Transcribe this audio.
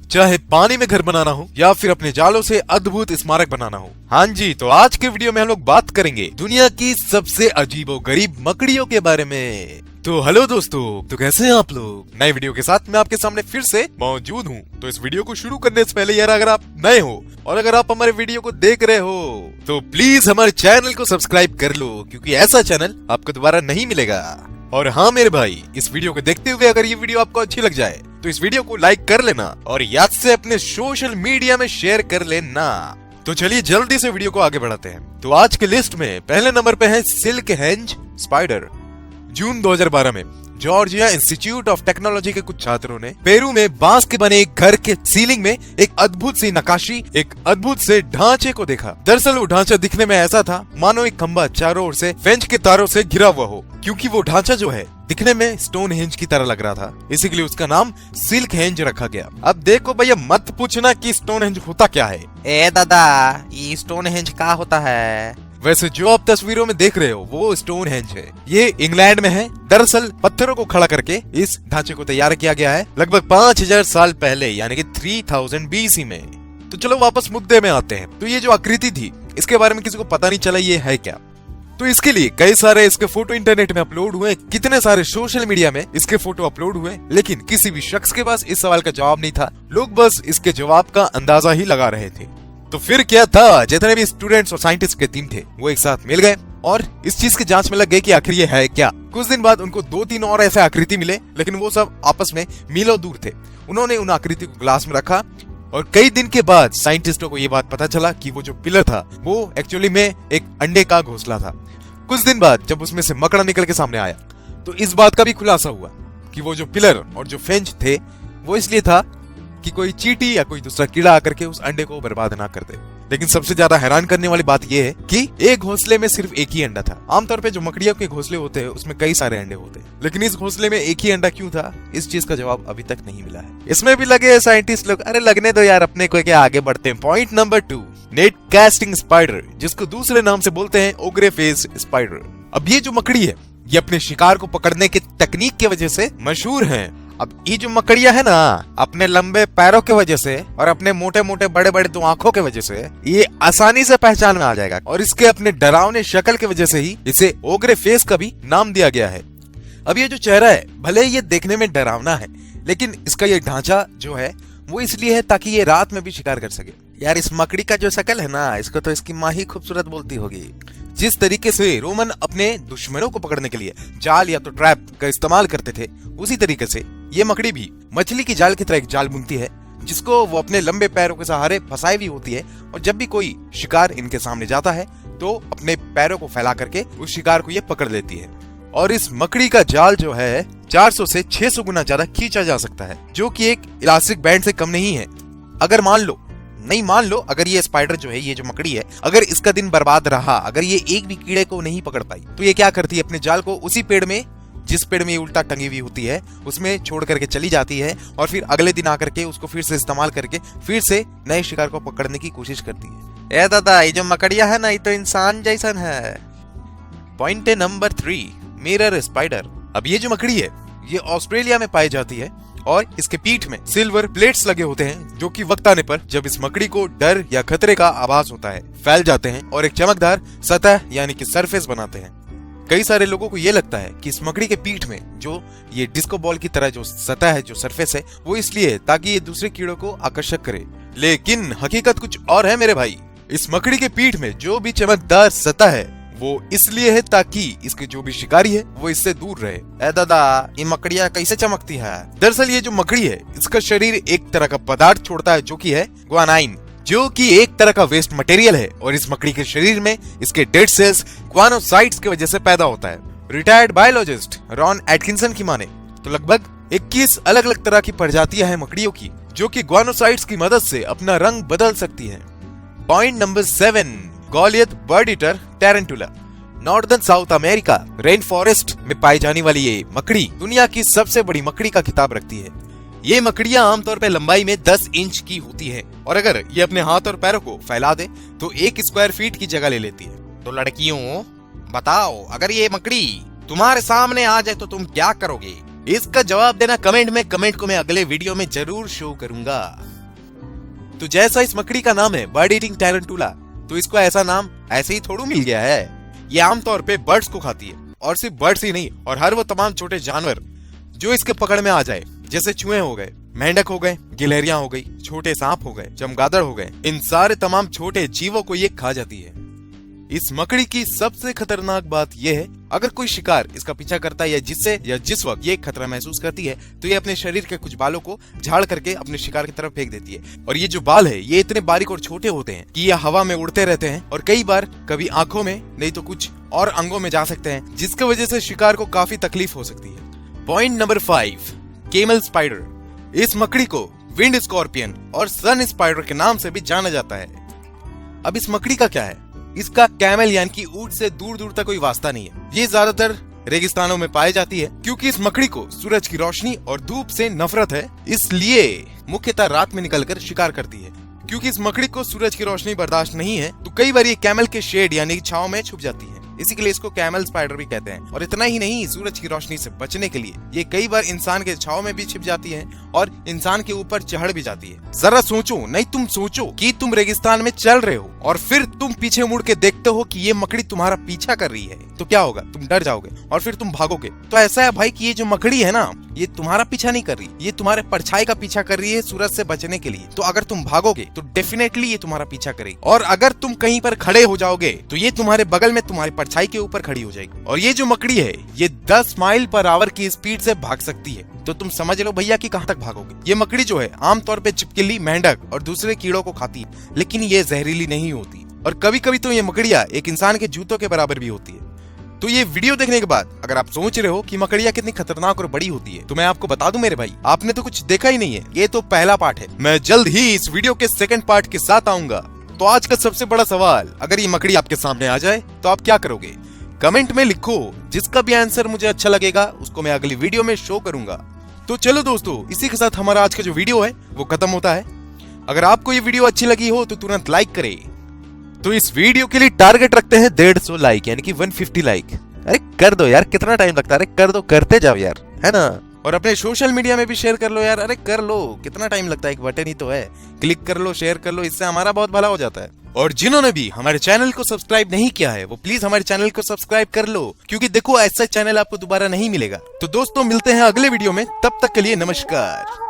चाहे पानी में घर बनाना हो या फिर अपने जालों से अद्भुत स्मारक बनाना हो। हाँ जी, तो आज के वीडियो में हम लोग बात करेंगे दुनिया की सबसे अजीबोगरीब मकड़ियों के बारे में। तो हेलो दोस्तों, तो कैसे हैं आप लोग। नए वीडियो के साथ मैं आपके सामने फिर से मौजूद हूँ। तो इस वीडियो को शुरू करने से पहले यार, अगर आप नए हो और अगर आप हमारे वीडियो को देख रहे हो तो प्लीज हमारे चैनल को सब्सक्राइब कर लो, क्योंकि ऐसा चैनल आपको दोबारा नहीं मिलेगा। और हाँ मेरे भाई, इस वीडियो को देखते हुए अगर ये वीडियो आपको अच्छी लग जाए तो इस वीडियो को लाइक कर लेना और याद से अपने सोशल मीडिया में शेयर कर लेना। तो चलिए जल्दी से वीडियो को आगे बढ़ाते हैं। तो आज के लिस्ट में पहले नंबर पे है सिल्क हेंज स्पाइडर। जून 2012 में जॉर्जिया इंस्टीट्यूट ऑफ टेक्नोलॉजी के कुछ छात्रों ने पेरू में बांस के बने एक घर के सीलिंग में एक अद्भुत सी नक्काशी, एक अद्भुत से ढांचे को देखा। दरअसल वो ढांचा दिखने में ऐसा था मानो एक खंबा चारों ओर से फेंच के तारों से घिरा हुआ हो, क्योंकि वो ढांचा जो है दिखने में स्टोन हेंज की तरह लग रहा था, इसीलिए उसका नाम सिल्क हेंज रखा गया। अब देखो भैया, मत पूछना कि स्टोन हेंज होता क्या है। ए दादा, ये स्टोन हेंज क्या होता है? वैसे जो आप तस्वीरों में देख रहे हो वो स्टोन हेंज है। ये इंग्लैंड में है। दरअसल पत्थरों को खड़ा करके इस ढांचे को तैयार किया गया है लगभग 5000 साल पहले, यानी कि 3000 BC में। तो चलो वापस मुद्दे में आते हैं। तो ये जो आकृति थी इसके बारे में किसी को पता नहीं चला ये है क्या। तो इसके लिए कई सारे इसके फोटो इंटरनेट में अपलोड हुए, कितने सारे सोशल मीडिया में इसके फोटो अपलोड हुए, लेकिन किसी भी शख्स के पास इस सवाल का जवाब नहीं था। लोग बस इसके जवाब का अंदाजा ही लगा रहे थे। तो फिर क्या था, जितने भी स्टूडेंट्स और साइंटिस्ट के टीम थे वो एक साथ मिल गए और इस चीज की जांच में लग गए कि आखिर ये है क्या। कुछ दिन बाद उनको 2-3 और ऐसे आकृति मिले, लेकिन वो सब आपस में मीलों दूर थे। उन्होंने उन आकृति को ग्लास में रखा और कई दिन के बाद साइंटिस्टों को ये बात पता चला कि वो जो पिलर था वो एक्चुअली में एक अंडे का घोंसला था। कुछ दिन बाद जब उसमें से मकड़ा निकल के सामने आया तो इस बात का भी खुलासा हुआ कि वो जो पिलर और जो फेंच थे वो इसलिए था कि कोई चींटी या कोई दूसरा कीड़ा आकर के उस अंडे को बर्बाद ना कर दे। लेकिन सबसे ज्यादा हैरान करने वाली बात यह है कि एक घोंसले में सिर्फ एक ही अंडा था। आमतौर पे जो मकड़ियों के घोंसले होते हैं उसमें कई सारे अंडे होते हैं, लेकिन इस घोंसले में एक ही अंडा क्यों था, इस चीज का जवाब अभी तक नहीं मिला है। इसमें भी लगे साइंटिस्ट लोग, अरे लगने दो यार, अपने को क्या आगे बढ़ते हैं। Point number 2, net casting spider, जिसको दूसरे नाम से बोलते हैं ओग्रे फेस स्पाइडर। अब ये जो मकड़ी है ये अपने शिकार को पकड़ने की तकनीक की वजह से मशहूर है। अब ये जो मकड़ियां है ना, अपने लंबे पैरों की वजह से और अपने मोटे मोटे बड़े बड़े 2 आंखों की वजह से ये आसानी से पहचान में आ जाएगा, और इसके अपने डरावने शक्ल की वजह से ही इसे ओग्रे फेस का भी नाम दिया गया है। अब ये जो चेहरा है भले ये देखने में डरावना है, लेकिन इसका ये ढांचा जो है वो इसलिए है ताकि ये रात में भी शिकार कर सके। यार इस मकड़ी का जो शक्ल है ना, इसको तो इसकी माँ ही खूबसूरत बोलती होगी। जिस तरीके से रोमन अपने दुश्मनों को पकड़ने के लिए जाल या तो ट्रैप का इस्तेमाल करते थे, उसी तरीके से ये मकड़ी भी मछली की जाल की तरह एक जाल बुनती है, जिसको वो अपने लंबे पैरों के सहारे फंसाई हुई होती है। और जब भी कोई शिकार इनके सामने जाता है तो अपने पैरों को फैला करके उस शिकार को ये पकड़ लेती है। और इस मकड़ी का जाल जो है 400 से 600 गुना ज्यादा खींचा जा सकता है, जो कि एक इलास्टिक बैंड से कम नहीं है। अगर मान लो अगर ये स्पाइडर जो है, ये जो मकड़ी है, अगर इसका दिन बर्बाद रहा, अगर ये एक भी कीड़े को नहीं पकड़ पाई, तो ये क्या करती है, अपने जाल को उसी पेड़ में, जिस पेड़ में ये उल्टा टंगी हुई होती है, उसमें छोड़ करके चली जाती है और फिर अगले दिन आकर के उसको फिर से इस्तेमाल करके फिर से नए शिकार को पकड़ने की कोशिश करती है। ए दादा, ये जो मकड़ियां है ना, ये तो इंसान जैसन है। Point number 3, mirror spider. अब ये जो मकड़ी है ये ऑस्ट्रेलिया में पाई जाती है और इसके पीठ में सिल्वर प्लेट्स लगे होते हैं, जो कि वक्त आने पर जब इस मकड़ी को डर या खतरे का आभास होता है फैल जाते हैं और एक चमकदार सतह यानी कि सरफेस बनाते हैं। कई सारे लोगों को ये लगता है कि इस मकड़ी के पीठ में जो ये डिस्को बॉल की तरह जो सतह है, जो सरफेस है, वो इसलिए है ताकि ये दूसरे कीड़ों को आकर्षक करे, लेकिन हकीकत कुछ और है मेरे भाई। इस मकड़ी के पीठ में जो भी चमकदार सतह है वो इसलिए है ताकि इसके जो भी शिकारी है वो इससे दूर रहे। ए दादा, ये मकड़ियां कैसे चमकती है? दरअसल ये जो मकड़ी है इसका शरीर एक तरह का पदार्थ छोड़ता है, जो कि है ग्वानाइन, जो कि एक तरह का वेस्ट मटेरियल है, और इस मकड़ी के शरीर में इसके डेड सेल्स ग्वानोसाइट्स की वजह से पैदा होता है। रिटायर्ड बायोलॉजिस्ट रॉन एटकिंसन की माने तो लगभग 21 अलग अलग तरह की प्रजातियां हैं मकड़ियों की, जो कि ग्वानोसाइट्स की मदद से अपना रंग बदल सकती हैं। Point number 7, goliath bird eater tarantula. Northern South America rain forest में पाई जाने वाली ये मकड़ी दुनिया की सबसे बड़ी मकड़ी का खिताब रखती है। ये मकड़ियां आमतौर पर लंबाई में 10 इंच की होती है, और अगर ये अपने हाथ और पैरों को फैला दे तो 1 स्क्वायर फीट की जगह ले लेती है। तो लड़कियों बताओ, अगर ये मकड़ी तुम्हारे सामने आ जाए तो तुम क्या करोगे? इसका जवाब देना कमेंट में, कमेंट को मैं अगले वीडियो में जरूर शो करूंगा। तो जैसा इस मकड़ी का नाम है बर्ड ईटिंग टैरेंटुला, तो इसको ऐसा नाम ऐसे ही थोड़ू मिल गया है। ये आमतौर पे बर्ड्स को खाती है, और सिर्फ बर्ड्स ही नहीं, और हर वो तमाम छोटे जानवर जो इसके पकड़ में आ जाए, जैसे चूहे हो गए, मेंढक हो गए, गिलहरियां हो गई, छोटे सांप हो गए, चमगादड़ हो गए, इन सारे तमाम छोटे जीवों को ये खा जाती है। इस मकड़ी की सबसे खतरनाक बात यह है, अगर कोई शिकार इसका पीछा करता है या जिस वक्त ये खतरा महसूस करती है, तो ये अपने शरीर के कुछ बालों को झाड़ करके अपने शिकार की तरफ फेंक देती है। और ये जो बाल है ये इतने बारीक और छोटे होते हैं कि ये हवा में उड़ते रहते हैं, और कई बार कभी आंखों में नहीं तो कुछ और अंगों में जा सकते हैं, जिसकी वजह से शिकार को काफी तकलीफ हो सकती है। Point number 5, camel spider. इस मकड़ी को विंड स्कॉर्पियन और सन स्पाइडर के नाम से भी जाना जाता है। अब इस मकड़ी का क्या है, इसका कैमल यानी कि ऊंट से दूर दूर तक कोई वास्ता नहीं है। ये ज्यादातर रेगिस्तानों में पाई जाती है, क्योंकि इस मकड़ी को सूरज की रोशनी और धूप से नफरत है, इसलिए मुख्यतः रात में निकलकर शिकार करती है। क्योंकि इस मकड़ी को सूरज की रोशनी बर्दाश्त नहीं है, तो कई बार ये कैमल के शेड यानी छांव में छुप जाती है, इसी के लिए इसको कैमल स्पाइडर भी कहते हैं। और इतना ही नहीं, सूरज की रोशनी से बचने के लिए ये कई बार इंसान के छांव में भी छिप जाती है और इंसान के ऊपर चढ़ भी जाती है। जरा सोचो, नहीं तुम सोचो कि तुम रेगिस्तान में चल रहे हो और फिर तुम पीछे मुड़ के देखते हो कि ये मकड़ी तुम्हारा पीछा कर रही है, तो क्या होगा? तुम डर जाओगे और फिर तुम भागोगे। तो ऐसा है भाई कि ये जो मकड़ी है ना, ये तुम्हारा पीछा नहीं कर रही, ये तुम्हारे परछाई का पीछा कर रही है सूरज से बचने के लिए। तो अगर तुम भागोगे तो डेफिनेटली ये तुम्हारा पीछा करेगी, और अगर तुम कहीं पर खड़े हो जाओगे तो ये तुम्हारे बगल में तुम्हारी परछाई के ऊपर खड़ी हो जाएगी। और ये जो मकड़ी है ये 10 माइल पर आवर की स्पीड से भाग सकती है। तो तुम समझ लो भैया कि कहां तक भागोगे। ये मकड़ी जो है आमतौर पे चिपकली, मेंढक और दूसरे कीड़ों को खाती है, लेकिन ये जहरीली नहीं होती। और कभी कभी तो ये मकड़ियां एक इंसान के जूतों के बराबर भी होती है। तो ये वीडियो देखने के बाद अगर आप सोच रहे हो कि मकड़ियां कितनी खतरनाक और बड़ी होती है, तो मैं आपको बता दूं मेरे भाई, आपने तो कुछ देखा ही नहीं है। ये तो पहला पार्ट है, मैं जल्द ही इस वीडियो के सेकंड पार्ट के साथ आऊंगा। तो आज का सबसे बड़ा सवाल, अगर ये मकड़ी आपके सामने आ जाए तो आप क्या करोगे? कमेंट में लिखो, जिसका भी आंसर मुझे अच्छा लगेगा उसको मैं अगली वीडियो में शो करूंगा। तो चलो दोस्तों, इसी के साथ हमारा आज का जो वीडियो है वो खत्म होता है। अगर आपको ये वीडियो अच्छी लगी हो तो तुरंत लाइक करें। तो इस वीडियो के लिए टारगेट रखते हैं 150 लाइक, यानी कि 150 लाइक। अरे कर दो यार, कितना टाइम लगता है? अरे कर दो, करते जाओ यार, है ना। और अपने सोशल मीडिया में भी शेयर कर लो यार, अरे कर लो, कितना टाइम लगता है, एक बटन ही तो है, क्लिक कर लो, शेयर कर लो, इससे हमारा बहुत भला हो जाता है। और जिन्होंने भी हमारे चैनल को सब्सक्राइब नहीं किया है वो प्लीज हमारे चैनल को सब्सक्राइब कर लो, क्योंकि देखो ऐसा चैनल आपको दोबारा नहीं मिलेगा। तो दोस्तों मिलते हैं अगले वीडियो में, तब तक के लिए नमस्कार।